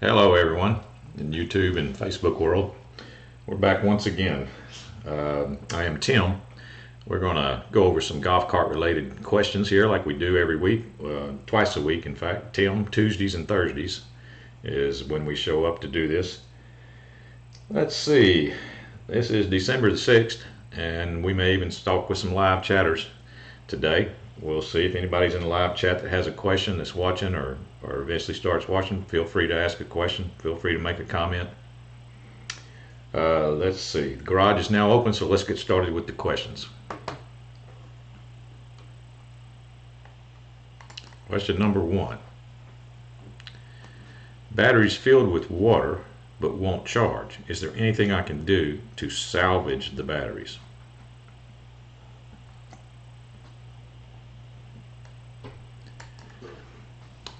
Hello everyone in YouTube and Facebook world. We're back once again. I am Tim. We're going to go over some golf cart related questions here like we do every week, twice a week in fact. Tim, Tuesdays and Thursdays is when we show up to do this. Let's see, this is December the 6th and we may even talk with some live chatters today. We'll see if anybody's in the live chat that has a question that's watching or eventually starts watching. Feel free to ask a question. Feel free to make a comment. Let's see. The garage is now open, so let's get started with the questions. Question number 1. Batteries filled with water but won't charge. Is there anything I can do to salvage the batteries?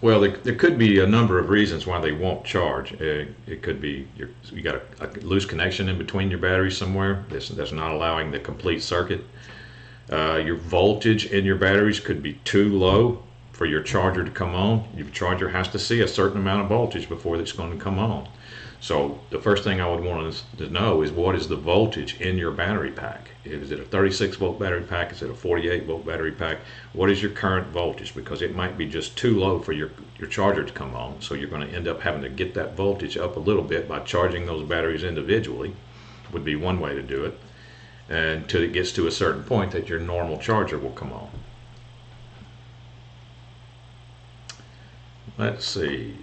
Well, there could be a number of reasons why they won't charge. It could be you got a loose connection in between your batteries somewhere that's not allowing the complete circuit. Your voltage in your batteries could be too low for your charger to come on. Your charger has to see a certain amount of voltage before it's going to come on. So the first thing I would want us to know is what is the voltage in your battery pack. Is it a 36 volt battery pack? Is it a 48 volt battery pack? What is your current voltage? Because it might be just too low for your charger to come on. So you're going to end up having to get that voltage up a little bit by charging those batteries individually. Would be one way to do it. Until it gets to a certain point that your normal charger will come on. Let's see,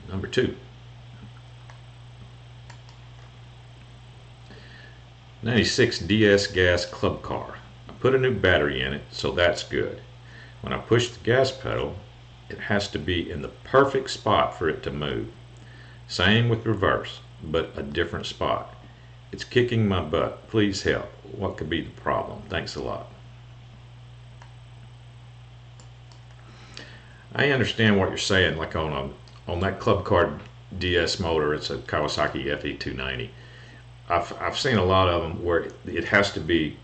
number 2. 96 DS gas club car. I put a new battery in it, so that's good. When I push the gas pedal, it has to be in the perfect spot for it to move. Same with reverse, but a different spot. It's kicking my butt. Please help. What could be the problem? Thanks a lot. I understand what you're saying, like on that club car DS motor, it's a Kawasaki FE290. I've seen a lot of them where it has to be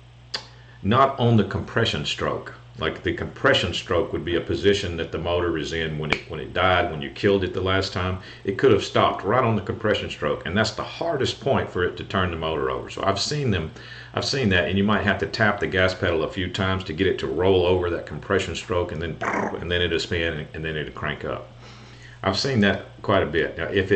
not on the compression stroke. Like the compression stroke would be a position that the motor is in when it died, when you killed it the last time. It could have stopped right on the compression stroke, and that's the hardest point for it to turn the motor over. So I've seen that, and you might have to tap the gas pedal a few times to get it to roll over that compression stroke, and then it'll spin, and then it'll crank up. I've seen that quite a bit. Now, if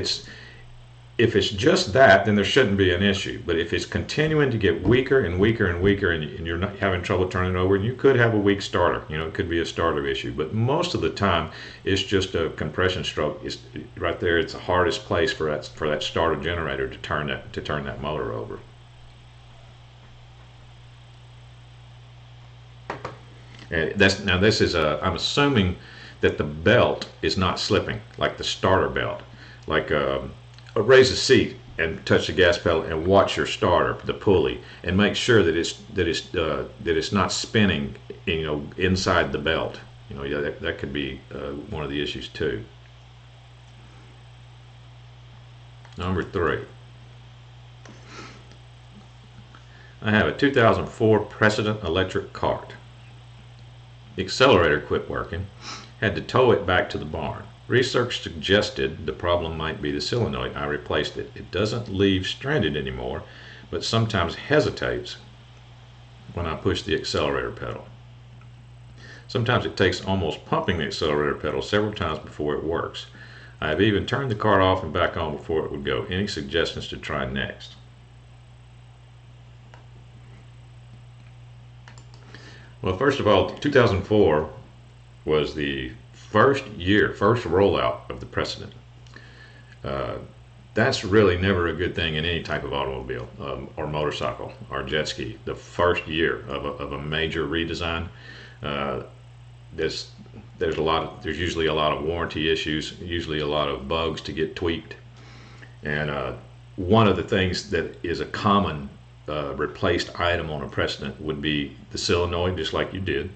it's just that, then there shouldn't be an issue. But if it's continuing to get weaker and weaker and weaker, and you're not having trouble turning it over, and you could have a weak starter. It could be a starter issue. But most of the time, it's just a compression stroke. It's right there. It's the hardest place for that starter generator to turn that motor over. And I'm assuming that the belt is not slipping, like the starter belt, like. Raise the seat and touch the gas pedal and watch your starter, the pulley, and make sure that it's not spinning, inside the belt. That could be one of the issues too. Number 3. I have a 2004 Precedent electric cart. The accelerator quit working. Had to tow it back to the barn. Research suggested the problem might be the solenoid. I replaced it. It doesn't leave stranded anymore, but sometimes hesitates when I push the accelerator pedal. Sometimes it takes almost pumping the accelerator pedal several times before it works. I have even turned the cart off and back on before it would go. Any suggestions to try next? Well, first of all, 2004 was the first rollout of the Precedent. That's really never a good thing in any type of automobile or motorcycle or jet ski. The first year of a major redesign, there's usually a lot of warranty issues, usually a lot of bugs to get tweaked, and one of the things that is a common replaced item on a Precedent would be the solenoid, just like you did,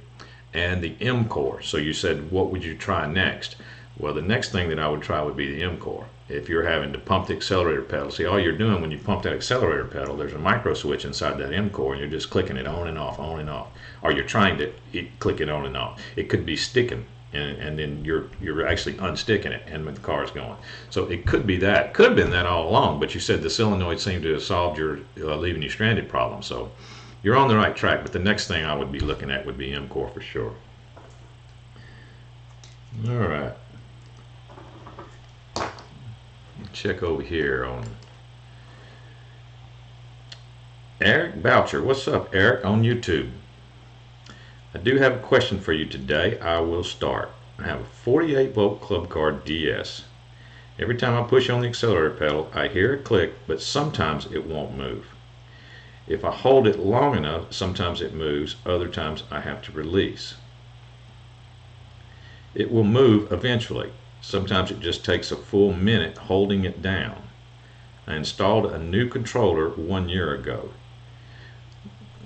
and the M core. So you said, what would you try next? Well, the next thing that I would try would be the M core. If you're having to pump the accelerator pedal, see, all you're doing when you pump that accelerator pedal, there's a micro switch inside that M core, and you're just clicking it on and off, or you're trying to click it on and off. It could be sticking and then you're actually unsticking it, and the car's going. So it could be that. Could have been that all along, but you said the solenoid seemed to have solved your leaving you stranded problem. So you're on the right track. But the next thing I would be looking at would be 𝗪𝗂𝗲 for sure. All right. Check over here on 𝗟𝗶𝘃𝗀𝘆. What's up, Eric, on YouTube? I do have a question for you today. I will start. I have a 48-volt club car DS. Every time I push on the accelerator pedal, I hear a click, but sometimes it won't move. If I hold it long enough, sometimes it moves, other times I have to release. It will move eventually. Sometimes it just takes a full minute holding it down. I installed a new controller 1 year ago.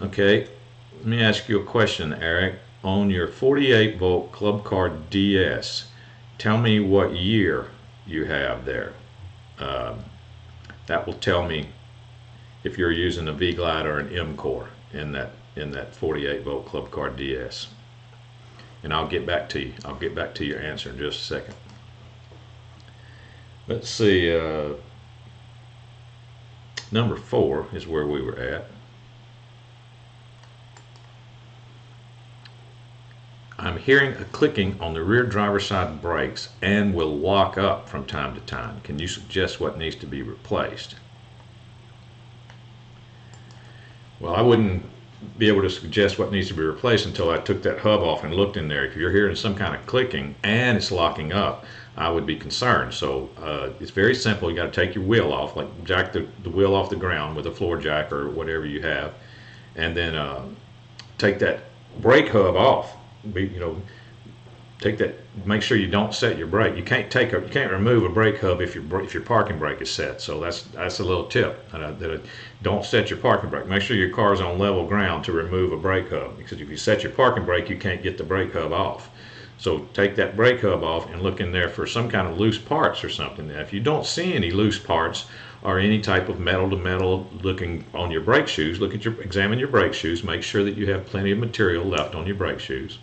Okay, let me ask you a question, Eric. On your 48-volt club car DS, tell me what year you have there. That will tell me if you're using a V-Glide or an 𝗪𝗂𝗲 in that 48-volt club car DS. And I'll get back to you. I'll get back to your answer in just a second. Let's see. Number 4 is where we were at. I'm hearing a clicking on the rear driver's side brakes and will lock up from time to time. Can you suggest what needs to be replaced? Well, I wouldn't be able to suggest what needs to be replaced until I took that hub off and looked in there. If you're hearing some kind of clicking and it's locking up, I would be concerned. So it's very simple. You got to take your wheel off, like jack the wheel off the ground with a floor jack or whatever you have, and then take that brake hub off. Take that. Make sure you don't set your brake. You can't remove a brake hub if your parking brake is set. So that's a little tip. Don't set your parking brake. Make sure your car is on level ground to remove a brake hub, because if you set your parking brake, you can't get the brake hub off. So take that brake hub off and look in there for some kind of loose parts or something. Now, if you don't see any loose parts or any type of metal to metal looking on your brake shoes, examine your brake shoes. Make sure that you have plenty of material left on your brake shoes.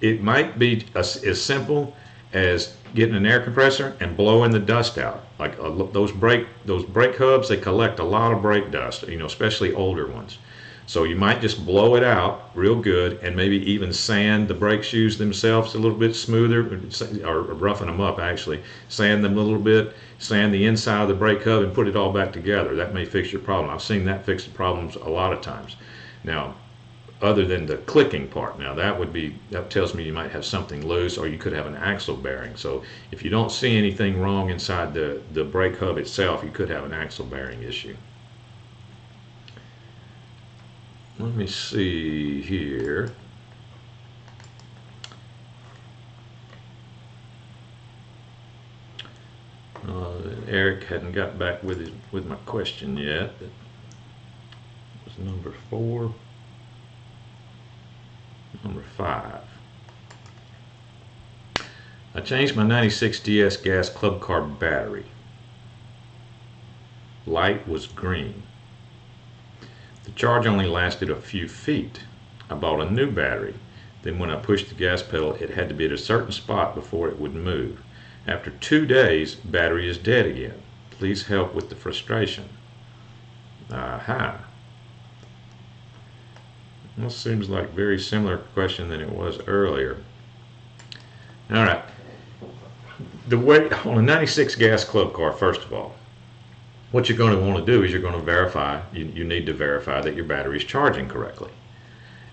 It might be as simple as getting an air compressor and blowing the dust out. Like those brake hubs, they collect a lot of brake dust, especially older ones. So you might just blow it out real good and maybe even sand the brake shoes themselves a little bit smoother, or roughen them up actually. Sand them a little bit, sand the inside of the brake hub and put it all back together. That may fix your problem. I've seen that fix the problems a lot of times. Now, other than the clicking part, now that tells me you might have something loose, or you could have an axle bearing. So if you don't see anything wrong inside the brake hub itself, you could have an axle bearing issue. Let me see here. Eric hadn't got back with my question yet. That was number 4. Number 5. I changed my 96 DS gas club car battery. Light was green. The charge only lasted a few feet. I bought a new battery. Then when I pushed the gas pedal, it had to be at a certain spot before it would move. After 2 days, battery is dead again. Please help with the frustration. Aha. This seems like a very similar question than it was earlier. All right. The way on a 96 gas club car, first of all, what you're going to want to do is you're going to verify, you need to verify that your battery is charging correctly.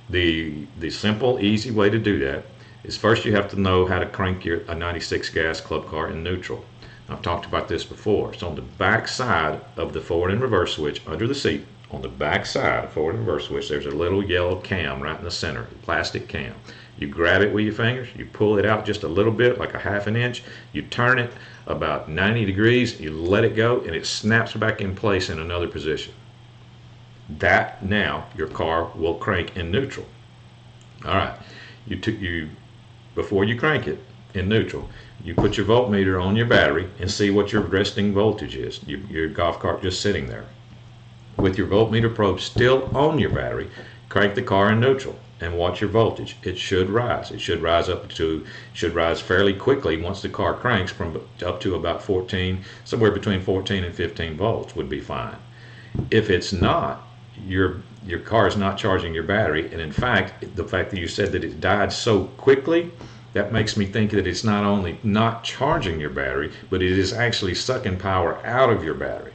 The simple, easy way to do that is first you have to know how to crank a 96 gas club car in neutral. I've talked about this before. It's on the back side of the forward and reverse switch under the seat. On the back side of forward and reverse switch, there's a little yellow cam right in the center, a plastic cam. You grab it with your fingers, you pull it out just a little bit, like a ½ inch, you turn it about 90 degrees, you let it go, and it snaps back in place in another position. That now your car will crank in neutral. All right, before you crank it in neutral, you put your voltmeter on your battery and see what your resting voltage is. Your golf cart just sitting there. With your voltmeter probe still on your battery, crank the car in neutral. and watch your voltage. It should rise. It should rise fairly quickly once the car cranks from up to about 14, somewhere between 14 and 15 volts would be fine. If it's not, your car is not charging your battery, and in fact, the fact that you said that it died so quickly, that makes me think that it's not only not charging your battery, but it is actually sucking power out of your battery.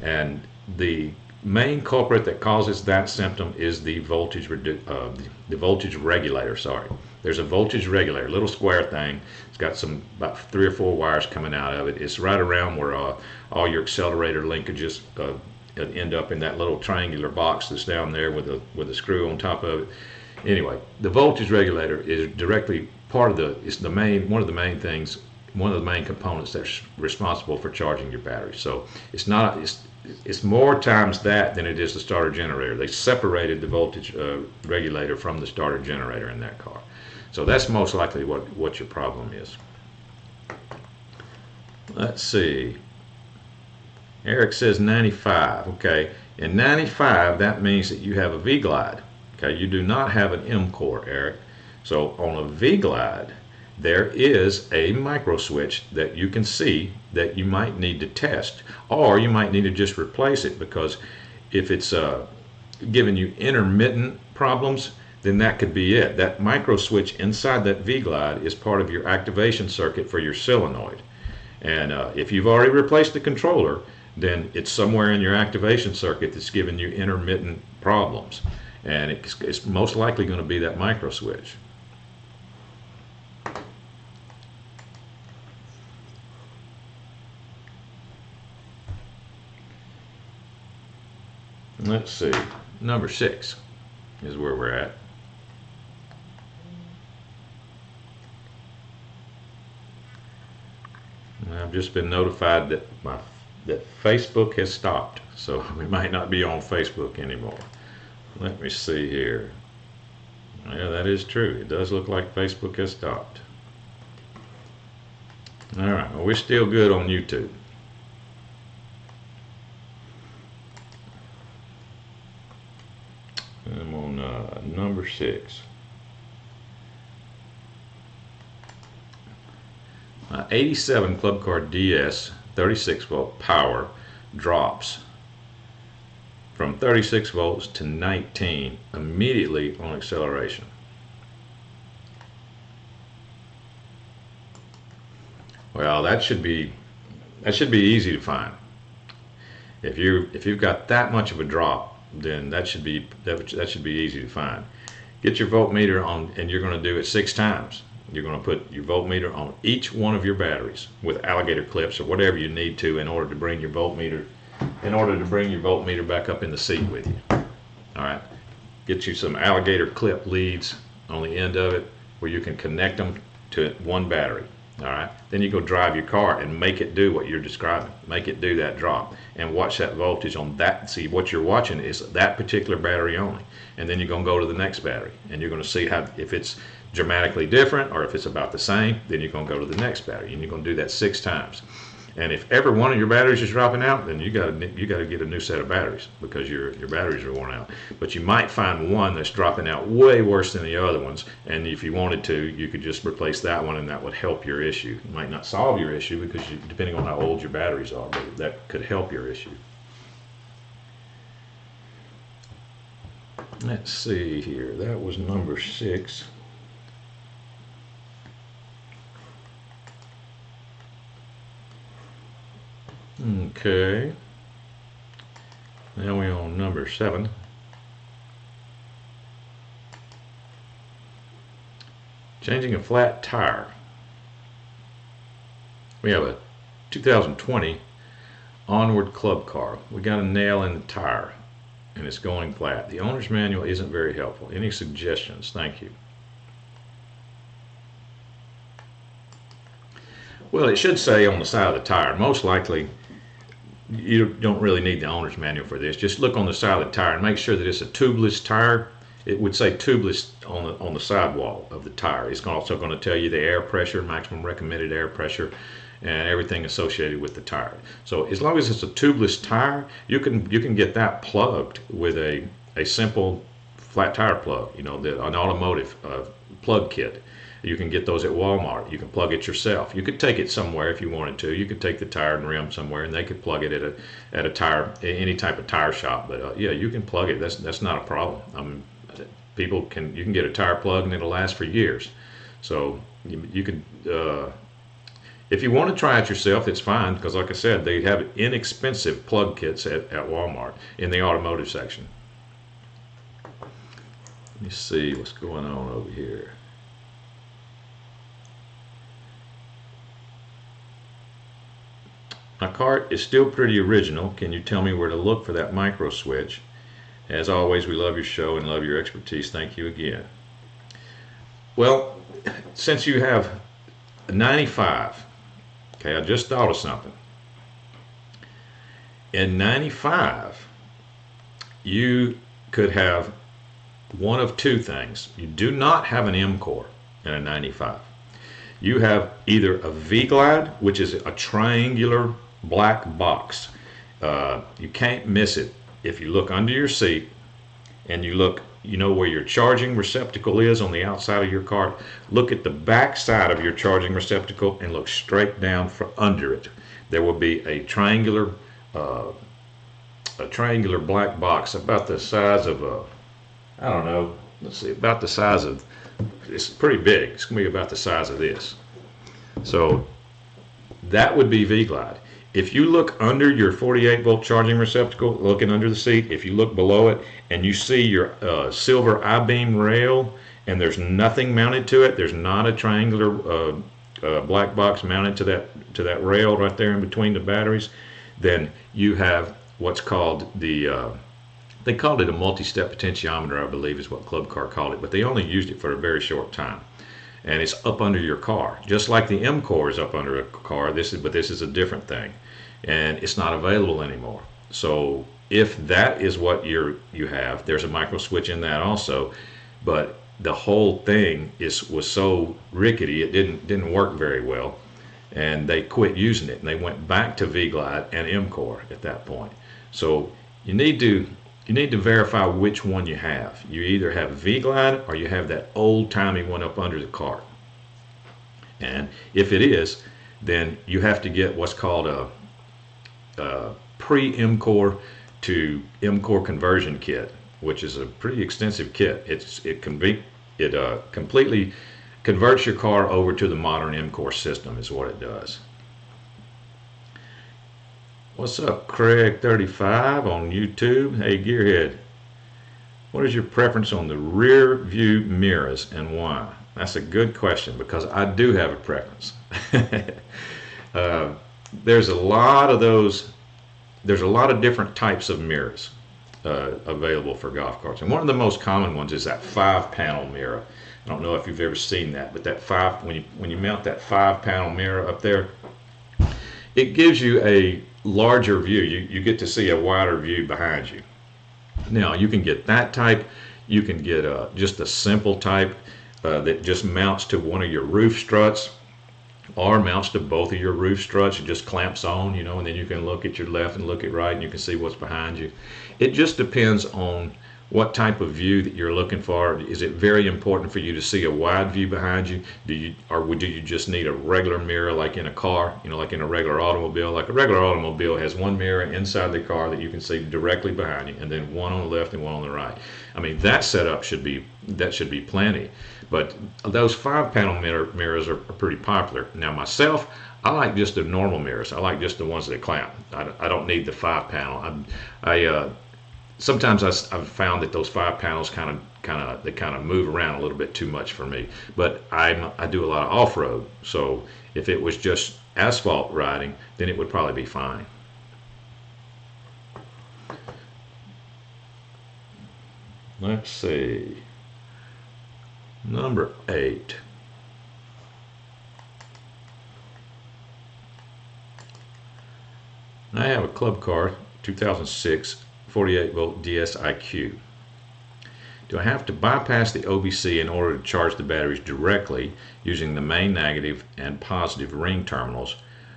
And the main culprit that causes that symptom is the voltage regulator. Sorry, there's a voltage regulator, little square thing. It's got about 3 or 4 wires coming out of it. It's right around where all your accelerator linkages end up in that little triangular box that's down there with a screw on top of it. Anyway, the voltage regulator is directly one of the main components that's responsible for charging your battery. So it's more times that than it is the starter generator. They separated the voltage regulator from the starter generator in that car. So that's most likely what your problem is. Let's see. Eric says 95. Okay, in 95, that means that you have a V-Glide. Okay, you do not have an M core, Eric. So on a V-Glide, there is a micro switch that you can see that you might need to test, or you might need to just replace it, because if it's giving you intermittent problems, then that could be it. That micro switch inside that V-Glide is part of your activation circuit for your solenoid. And if you've already replaced the controller, then it's somewhere in your activation circuit that's giving you intermittent problems. And it's most likely going to be that micro switch. Let's see, number 6 is where we're at. I've just been notified that Facebook has stopped, so we might not be on Facebook anymore. Let me see here. Yeah, that is true. It does look like Facebook has stopped. All right, well, we're still good on YouTube. I'm on number 6. 87 Club Car DS 36 volt power drops from 36 volts to 19 immediately on acceleration. Well, that should be easy to find. If you've got that much of a drop, then that should be easy to find. Get your voltmeter on, and you're going to do it 6 times. You're going to put your voltmeter on each one of your batteries with alligator clips or whatever you need to in order to bring your voltmeter back up in the seat with you. All right. Get you some alligator clip leads on the end of it where you can connect them to one battery. All right. Then you go drive your car and make it do what you're describing. Make it do that drop and watch that voltage on that. See, what you're watching is that particular battery only. And then you're going to go to the next battery and you're going to see if it's dramatically different or if it's about the same, then you're going to go to the next battery and you're going to do that 6 times. And if ever one of your batteries is dropping out, then you got to get a new set of batteries because your batteries are worn out. But you might find one that's dropping out way worse than the other ones, and if you wanted to, you could just replace that one, and that would help your issue. It might not solve your issue because depending on how old your batteries are, but that could help your issue. Let's see here. That was number 6. Okay, now we're on number 7. Changing a flat tire. We have a 2020 Onward club car. We got a nail in the tire and it's going flat. The owner's manual isn't very helpful. Any suggestions? Thank you. Well, it should say on the side of the tire. Most likely you don't really need the owner's manual for this. Just look on the side of the tire and make sure that it's a tubeless tire. It would say tubeless on the sidewall of the tire. It's also going to tell you the air pressure, maximum recommended air pressure, and everything associated with the tire. So as long as it's a tubeless tire, you can get that plugged with a simple flat tire plug, an automotive plug kit. You can get those at Walmart. You can plug it yourself. You could take it somewhere if you wanted to. You could take the tire and rim somewhere, and they could plug it at a tire, any type of tire shop. But yeah, you can plug it. That's not a problem. You can get a tire plug and it'll last for years. So you could, if you want to try it yourself, it's fine, because like I said, they have inexpensive plug kits at Walmart in the automotive section. Let me see what's going on over here. My cart is still pretty original. Can you tell me where to look for that micro switch? As always, we love your show and love your expertise. Thank you again. Well, since you have a 95, okay, I just thought of something. In 95, you could have one of two things. You do not have an M core in a 95. You have either a V-Glide, which is a triangular black box. You can't miss it. If you look under your seat and you look, where your charging receptacle is on the outside of your cart, look at the back side of your charging receptacle and look straight down under it. There will be a triangular black box about the size of I don't know, let's see, about the size of, it's pretty big. It's going to be about the size of this. So that would be V-Glide. If you look under your 48-volt charging receptacle, looking under the seat, if you look below it and you see your silver I-beam rail and there's nothing mounted to it, there's not a triangular black box mounted to that rail right there in between the batteries, then you have what's called they called it a multi-step potentiometer, I believe is what Club Car called it, but they only used it for a very short time. And it's up under your car, just like the M core is up under a car. This is a different thing, and it's not available anymore. So if that is what you have, there's a micro switch in that also, but the whole thing was so rickety it didn't work very well, and they quit using it and they went back to V-Glide and M core at that point. So you need to verify which one you have. You either have V-Glide or you have that old-timey one up under the cart. And if it is, then you have to get what's called a pre-M core to M core conversion kit, which is a pretty extensive kit. It completely converts your car over to the modern M core system is what it does. What's up, Craig35 on YouTube? Hey, Gearhead, what is your preference on the rear view mirrors and why? That's a good question, because I do have a preference. There's a lot of those. There's a lot of different types of mirrors available for golf carts, and one of the most common ones is that 5-panel mirror. I don't know if you've ever seen that, but that when you mount that 5-panel mirror up there, it gives you a larger view. You get to see a wider view behind you. Now you can get that type. You can get just a simple type that just mounts to one of your roof struts, or mounts to both of your roof struts and just clamps on, and then you can look at your left and look at right and you can see what's behind you. It just depends on what type of view that you're looking for. Is it very important for you to see a wide view behind you? Do you just need a regular mirror like in a car, like in a regular automobile? Like a regular automobile has one mirror inside the car that you can see directly behind you, and then one on the left and one on the right. I mean, that setup should be plenty. But those 5-panel mirrors are pretty popular. Now myself, I like just the normal mirrors. I like just the ones that clamp. I don't need the 5-panel. Sometimes I've found that those 5 panels kind of move around a little bit too much for me. But I do a lot of off-road, so if it was just asphalt riding, then it would probably be fine. Let's see. Number 8. I have a club car, 2006. 48-volt DSiQ. Do I have to bypass the OBC in order to charge the batteries directly using the main negative and positive ring terminals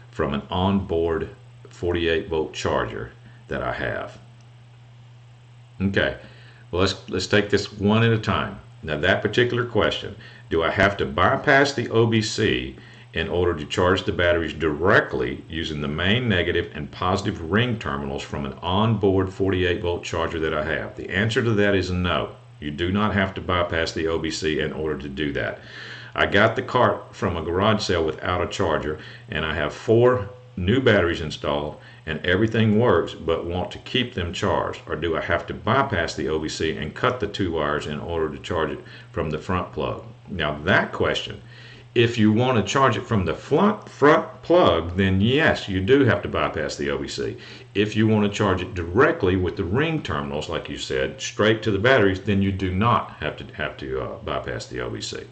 from an onboard 48-volt charger that I have? Okay. Well, let's take this one at a time. Now, that particular question, do I have to bypass the OBC in order to charge the batteries directly using the main negative and positive ring terminals from an onboard 48-volt charger that I have? The answer to that is no. You do not have to bypass the OBC in order to do that. I got the cart from a garage sale without a charger, and I have 4 new batteries installed, and everything works, but want to keep them charged. Or do I have to bypass the OBC and cut the 2 wires in order to charge it from the front plug? Now, that question, if you want to charge it from the front plug, then yes, you do have to bypass the OBC. If you want to charge it directly with the ring terminals, like you said, straight to the batteries, then you do not have to bypass the OBC.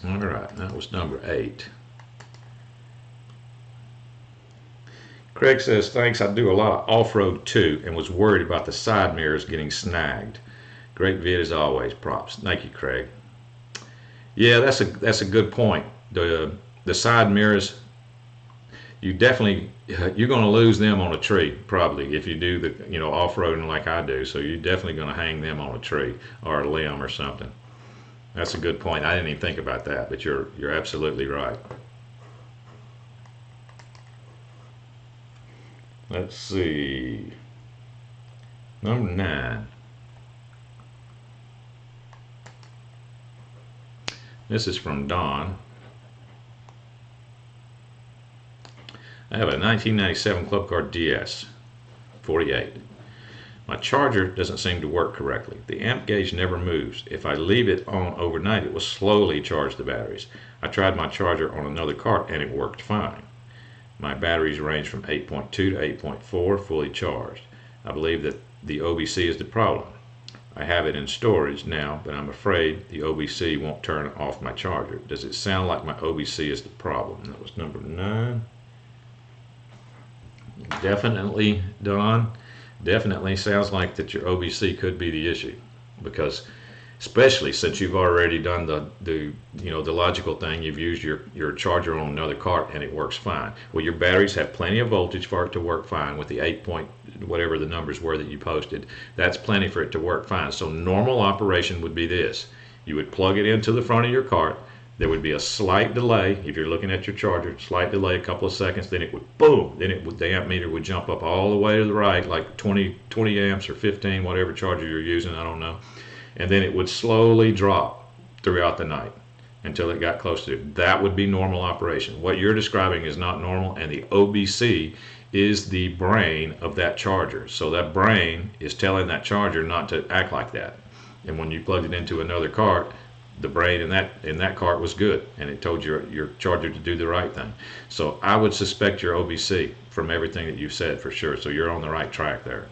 All right, that was number 8. Craig says, thanks, I do a lot of off-road too and was worried about the side mirrors getting snagged. Great vid as always, props. Thank you, Craig. Yeah, that's a good point. The side mirrors, you're going to lose them on a tree probably if you do the off-roading like I do. So you're definitely going to hang them on a tree or a limb or something. That's a good point. I didn't even think about that, but you're absolutely right. Let's see. Number 9. This is from Don. I have a 1997 Club Car DS 48. My charger doesn't seem to work correctly. The amp gauge never moves. If I leave it on overnight, it will slowly charge the batteries. I tried my charger on another cart and it worked fine. My batteries range from 8.2 to 8.4 fully charged. I believe that the OBC is the problem. I have it in storage now, but I'm afraid the OBC won't turn off my charger. Does it sound like my OBC is the problem? That was number 9. Definitely, Don. Definitely sounds like that your OBC could be the issue, because especially since you've already done the logical thing, you've used your charger on another cart and it works fine. Well, your batteries have plenty of voltage for it to work fine with the 8 point whatever the numbers were that you posted. That's plenty for it to work fine. So normal operation would be this: you would plug it into the front of your cart. There would be a slight delay if you're looking at your charger, slight delay, a couple of seconds, then it would boom, then the amp meter would jump up all the way to the right, like 20 amps or 15, whatever charger you're using, I don't know. And then it would slowly drop throughout the night until it got close to it. That would be normal operation. What you're describing is not normal, and the OBC is the brain of that charger. So that brain is telling that charger not to act like that. And when you plugged it into another cart, the brain in that cart was good, and it told your charger to do the right thing. So I would suspect your OBC from everything that you've said for sure. So you're on the right track there.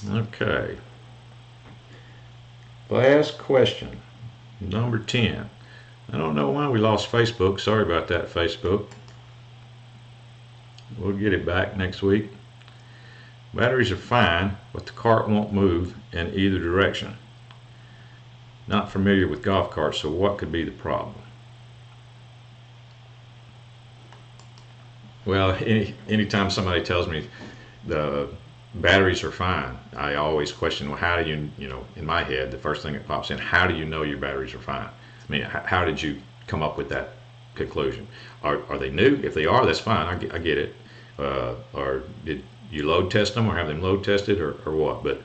Okay. Last question, number 10. I don't know why we lost Facebook. Sorry about that, Facebook. We'll get it back next week. Batteries are fine, but the cart won't move in either direction. Not familiar with golf carts, so what could be the problem? Well, anytime somebody tells me the batteries are fine, I always question, well, how do you, in my head, the first thing that pops in, how do you know your batteries are fine? I mean, how did you come up with that conclusion? Are they new? If they are, that's fine, I get it. Or did you load test them, or have them load tested, or what? But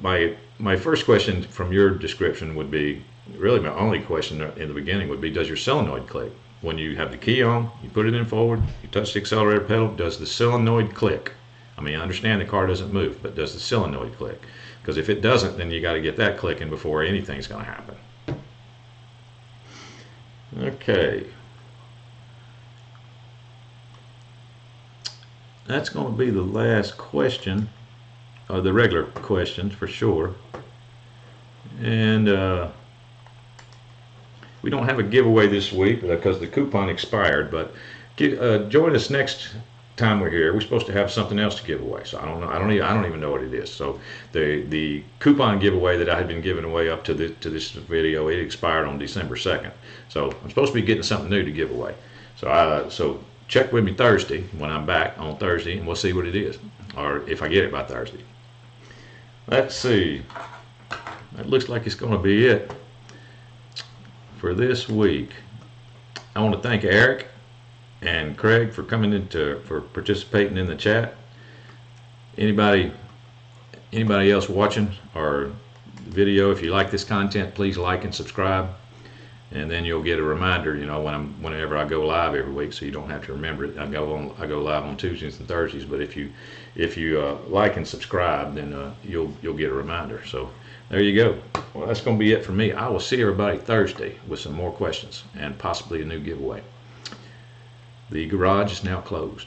my first question from your description would be, really my only question in the beginning would be, does your solenoid click? When you have the key on, you put it in forward, you touch the accelerator pedal, does the solenoid click? I mean, I understand the car doesn't move, but does the solenoid click? Because if it doesn't, then you got to get that clicking before anything's going to happen. Okay. That's going to be the last question, the regular questions for sure. And we don't have a giveaway this week because the coupon expired, but join us next time we're here. We're supposed to have something else to give away, so I don't know. I don't even know what it is. So the coupon giveaway that I had been giving away up to this video, it expired on December 2nd. So I'm supposed to be getting something new to give away. So check with me Thursday when I'm back on Thursday, and we'll see what it is, or if I get it by Thursday. Let's see. That looks like it's going to be it for this week. I want to thank Eric and Craig for for participating in the chat. Anybody else watching our video, if you like this content, please like and subscribe, and then you'll get a reminder, you know, whenever I go live every week, so you don't have to remember it. I go live on Tuesdays and Thursdays, but if you like and subscribe, then you'll get a reminder. So there you go. Well, that's going to be it for me. I will see everybody Thursday with some more questions and possibly a new giveaway. The garage is now closed.